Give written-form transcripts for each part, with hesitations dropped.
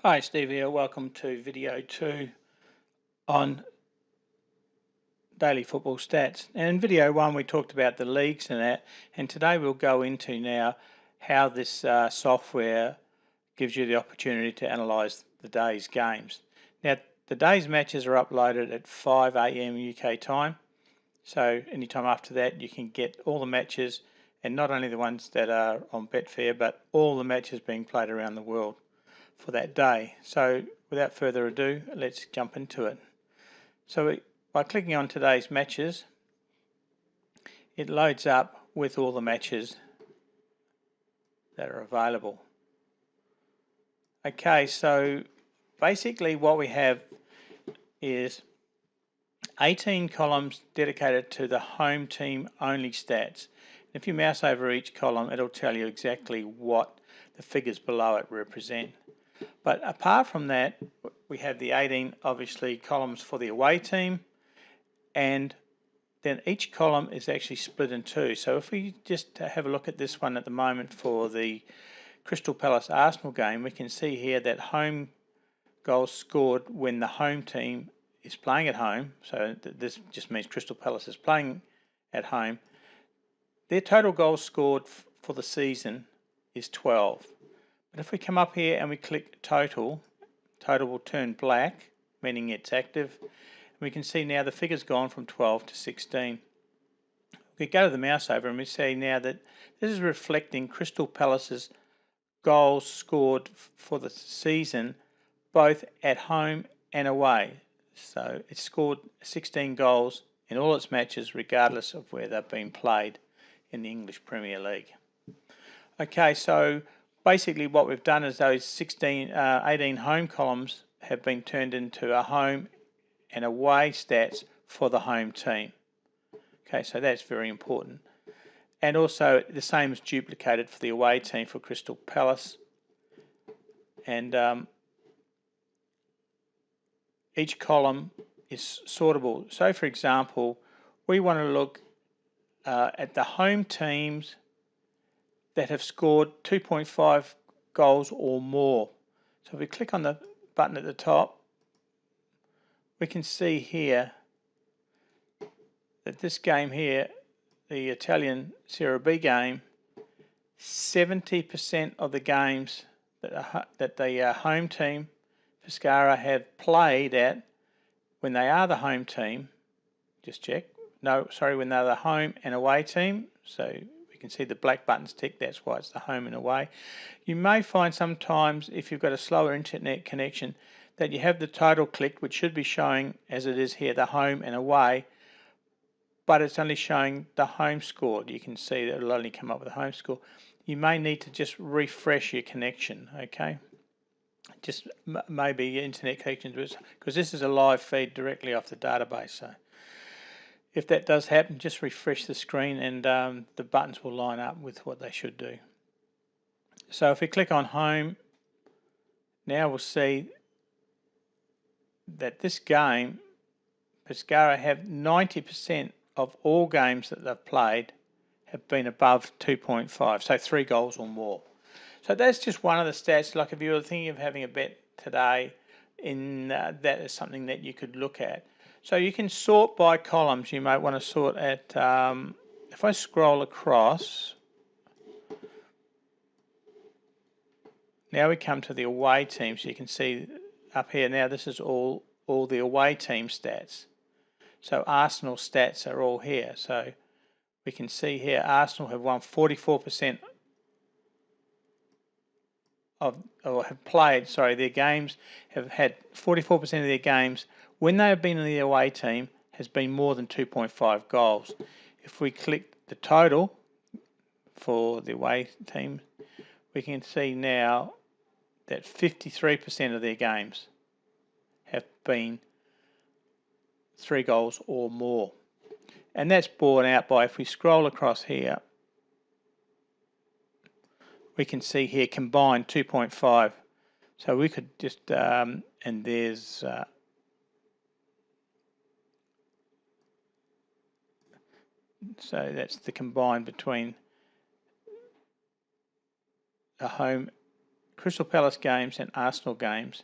Hi, Steve here. Welcome to video 2 on daily football stats. And in video 1 we talked about the leagues and that, and today we'll go into now how this software gives you the opportunity to analyse the day's games. Now the day's matches are uploaded at 5 a.m. UK time, so anytime after that you can get all the matches, and not only the ones that are on Betfair but all the matches being played around the world for that day. So without further ado, let's jump into it. So by clicking on today's matches, it loads up with all the matches that are available. Okay, so basically what we have is 18 columns dedicated to the home team only stats. If you mouse over each column, it'll tell you exactly what the figures below it represent. But apart from that, we have the 18 obviously columns for the away team, and then each column is actually split in two. So if we just have a look at this one at the moment for the Crystal Palace Arsenal game, we can see here that home goals scored when the home team is playing at home. So this just means Crystal Palace is playing at home. Their total goals scored for the season is 12. But if we come up here and we click total will turn black, meaning it's active. We can see now the figure's gone from 12 to 16. We go to the mouse over and we see now that this is reflecting Crystal Palace's goals scored for the season, both at home and away. So it scored 16 goals in all its matches, regardless of where they've been played in the English Premier League. Okay, so basically what we've done is those 18 home columns have been turned into a home and away stats for the home team. Okay, so that's very important. And also the same is duplicated for the away team for Crystal Palace. And each column is sortable. So for example, we want to look at the home teams that have scored 2.5 goals or more. So if we click on the button at the top, we can see here that this game here, the Italian Serie B game, 70% of the games that the home team, Pescara, have played at when they are the home team, just check, no, sorry, when they're the home and away team, so we can see the black buttons tick, that's why it's the home and away. You may find sometimes, if you've got a slower internet connection, that you have the total clicked, which should be showing, as it is here, the home and away, but it's only showing the home score. You can see that it'll only come up with the home score. You may need to just refresh your connection, okay? Just maybe your internet connection, because this is a live feed directly off the database. So if that does happen, just refresh the screen and the buttons will line up with what they should do. So if we click on home, now we'll see that this game, Pescara have 90% of all games that they've played have been above 2.5, so 3 goals or more. So that's just one of the stats. Like if you were thinking of having a bet today, that is something that you could look at. So you can sort by columns. You might want to sort at, if I scroll across, now we come to the away team. So you can see up here now, this is all the away team stats. So Arsenal stats are all here. So we can see here Arsenal have won 44% their games, have had 44% of their games when they have been in the away team has been more than 2.5 goals. If we click the total for the away team, we can see now that 53% of their games have been 3 goals or more. And that's borne out by, if we scroll across here, we can see here combined 2.5. So we could just, and there's, so that's the combined between a home Crystal Palace games and Arsenal games,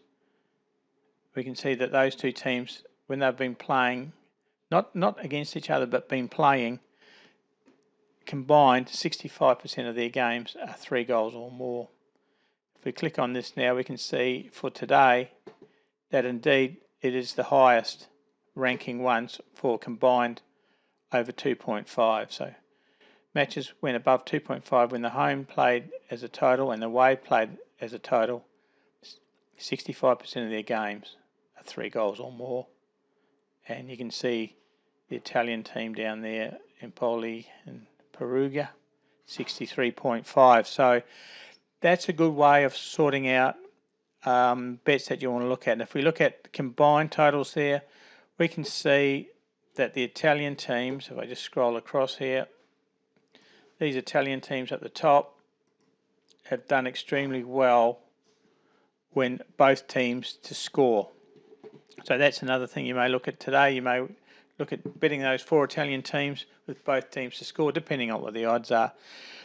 we can see that those two teams, when they've been playing, not against each other, but been playing, combined 65% of their games are 3 goals or more. If we click on this now, we can see for today that indeed it is the highest ranking ones for combined over 2.5. So matches went above 2.5 when the home played as a total and the away played as a total. 65% of their games are 3 goals or more. And you can see the Italian team down there, Empoli and Perugia, 63.5. So that's a good way of sorting out bets that you want to look at. And if we look at combined totals there, we can see that the Italian teams, if I just scroll across here, these Italian teams at the top have done extremely well when both teams to score. So that's another thing you may look at today. You may look at betting those 4 Italian teams with both teams to score, depending on what the odds are.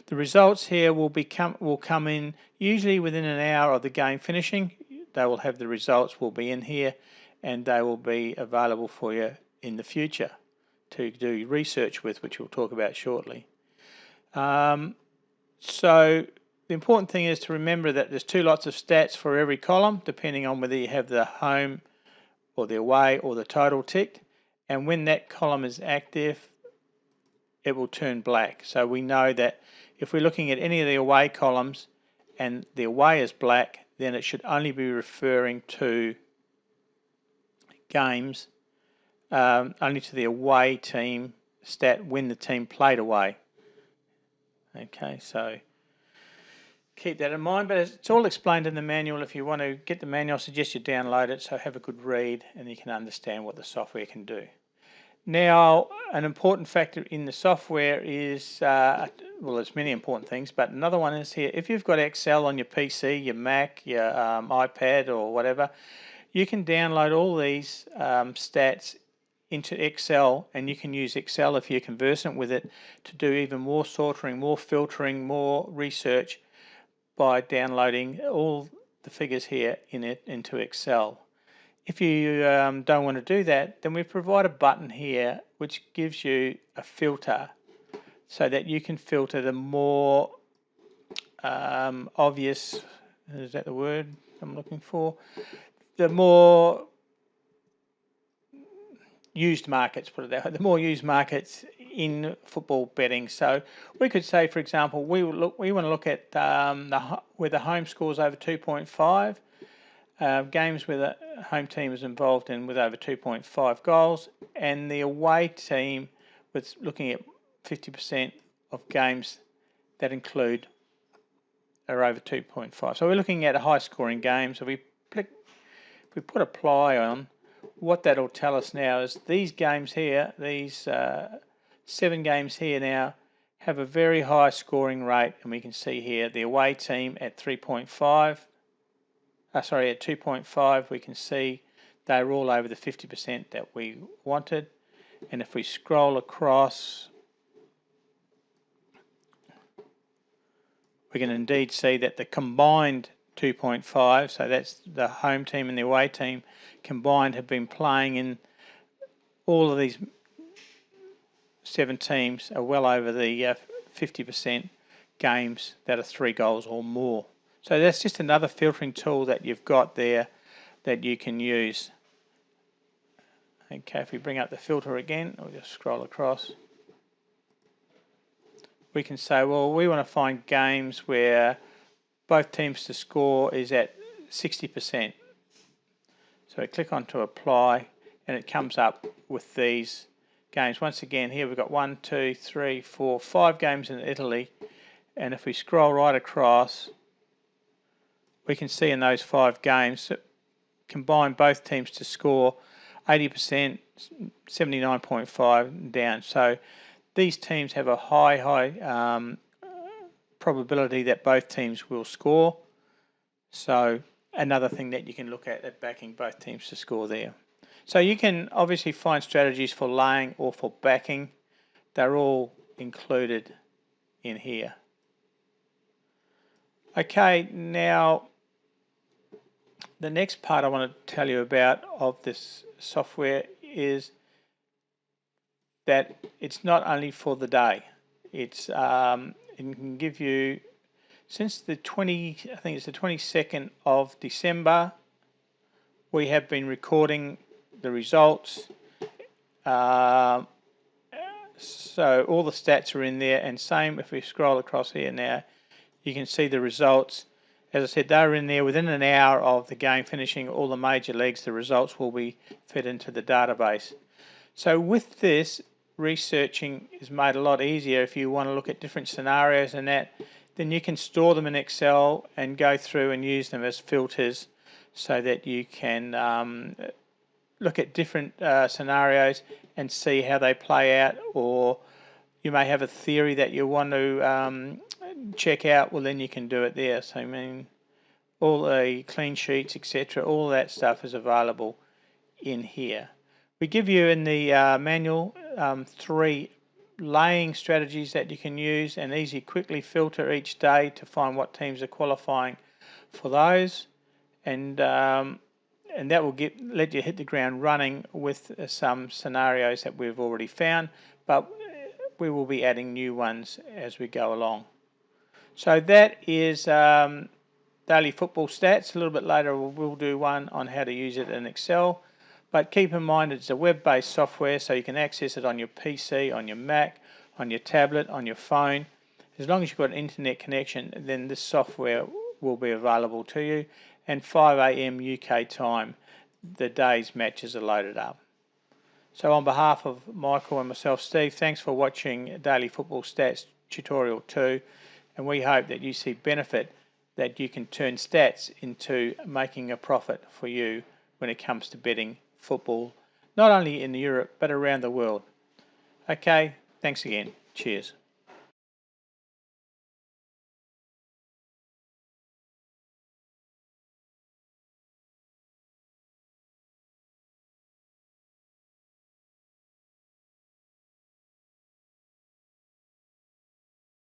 The results here will come in usually within an hour of the game finishing. They will have the results will be in here, and they will be available for you in the future to do research with, which we'll talk about shortly. So the important thing is to remember that there's 2 lots of stats for every column, depending on whether you have the home or the away or the total ticked. And when that column is active, it will turn black. So we know that if we're looking at any of the away columns and the away is black, then it should only be referring to games, only to the away team stat when the team played away. Okay, so keep that in mind, but it's all explained in the manual. If you want to get the manual, I suggest you download it, so have a good read and you can understand what the software can do. Now, an important factor in the software is, well, there's many important things, but another one is here. If you've got Excel on your PC, your Mac, your iPad or whatever, you can download all these stats into Excel, and you can use Excel if you're conversant with it to do even more sorting, more filtering, more research by downloading all the figures here into Excel. If you don't want to do that, then we provide a button here which gives you a filter so that you can filter the more obvious, is that the word I'm looking for? The more used markets, put it that way, the more used markets in football betting. So we could say, for example, we want to look at where the home scores over 2.5. Games where the home team is involved in with over 2.5 goals, and the away team with looking at 50% of games that include are over 2.5. So we're looking at a high scoring game. So if we put apply on, what that'll tell us now is these games here, these 7 games here now have a very high scoring rate, and we can see here the away team at 3.5. At 2.5, we can see they're all over the 50% that we wanted. And if we scroll across, we can indeed see that the combined 2.5, so that's the home team and the away team combined, have been playing in all of these 7 teams are well over the 50% games that are 3 goals or more. So that's just another filtering tool that you've got there that you can use. Okay, if we bring up the filter again, we'll just scroll across. We can say, well, we want to find games where both teams to score is at 60%. So we click on to apply, and it comes up with these games. Once again, here we've got 1, 2, 3, 4, 5 games in Italy. And if we scroll right across, we can see in those 5 games, combine both teams to score 80%, 79.5 down. So these teams have a high probability that both teams will score. So another thing that you can look at backing both teams to score there. So you can obviously find strategies for laying or for backing. They're all included in here. Okay, now The next part I want to tell you about of this software is that it's not only for the day. It can give you, since the I think it's the 22nd of December, we have been recording the results. So all the stats are in there, and same if we scroll across here now, you can see the results. As I said, they're in there within an hour of the game finishing. All the major leagues, the results will be fed into the database. So with this, researching is made a lot easier. If you want to look at different scenarios and that, then you can store them in Excel and go through and use them as filters so that you can look at different scenarios and see how they play out. Or you may have a theory that you want to check out, well then you can do it there. So I mean, all the clean sheets, etc., all that stuff is available in here. We give you in the manual 3 laying strategies that you can use and easy quickly filter each day to find what teams are qualifying for those, and that will let you hit the ground running with some scenarios that we've already found, but we will be adding new ones as we go along. So that is daily football stats. A little bit later we'll do one on how to use it in Excel. But keep in mind it's a web-based software, so you can access it on your PC, on your Mac, on your tablet, on your phone. As long as you've got an internet connection, then this software will be available to you. And 5 AM UK time, the day's matches are loaded up. So on behalf of Michael and myself, Steve, thanks for watching Daily Football Stats Tutorial 2. And we hope that you see benefit, that you can turn stats into making a profit for you when it comes to betting football, not only in Europe but around the world. Okay, thanks again. Cheers.